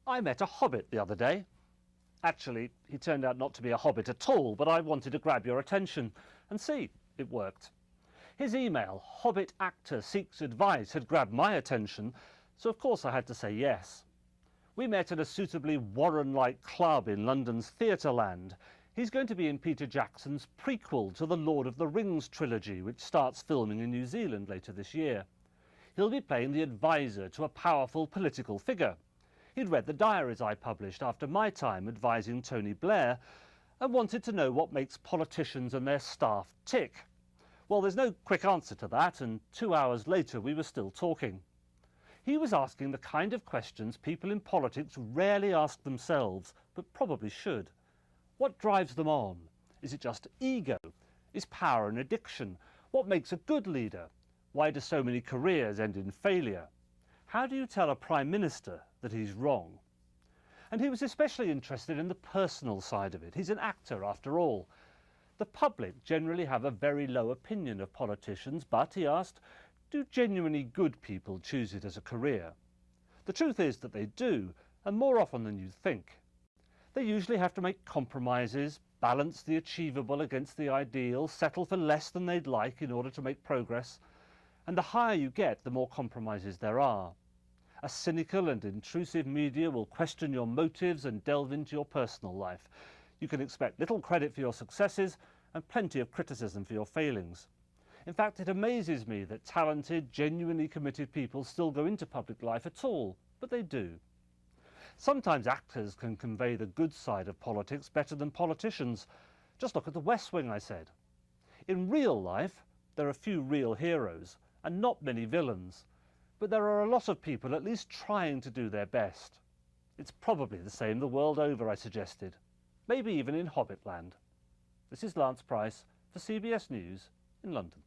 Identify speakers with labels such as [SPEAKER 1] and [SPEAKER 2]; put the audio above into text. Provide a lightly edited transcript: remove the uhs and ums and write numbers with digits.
[SPEAKER 1] I met a hobbit the other day. Actually, he turned out not to be a hobbit at all, but I wanted to grab your attention. And see, it worked. His email, "Hobbit actor seeks advice," had grabbed my attention, so of course I had to say yes. We met at a suitably Warren-like club in London's Theatreland. He's going to be in Peter Jackson's prequel to the Lord of the Rings trilogy, which starts filming in New Zealand later this year. He'll be playing the advisor to a powerful political figure. He'd read the diaries I published after my time advising Tony Blair and wanted to know what makes politicians and their staff tick. Well, there's no quick answer to that, and 2 hours later we were still talking. He was asking the kind of questions people in politics rarely ask themselves, but probably should. What drives them on? Is it just ego? Is power an addiction? What makes a good leader? Why do so many careers end in failure? How do you tell a Prime Minister that he's wrong? And he was especially interested in the personal side of it. He's an actor, after all. The public generally have a very low opinion of politicians, but, he asked, do genuinely good people choose it as a career? The truth is that they do, and more often than you think. They usually have to make compromises, balance the achievable against the ideal, settle for less than they'd like in order to make progress. And the higher you get, the more compromises there are. A cynical and intrusive media will question your motives and delve into your personal life. You can expect little credit for your successes and plenty of criticism for your failings. In fact, it amazes me that talented, genuinely committed people still go into public life at all, but they do. Sometimes actors can convey the good side of politics better than politicians. Just look at the West Wing, I said. In real life, there are few real heroes and not many villains, but there are a lot of people at least trying to do their best. It's probably the same the world over, I suggested, maybe even in Hobbitland. This is Lance Price for CBS News in London.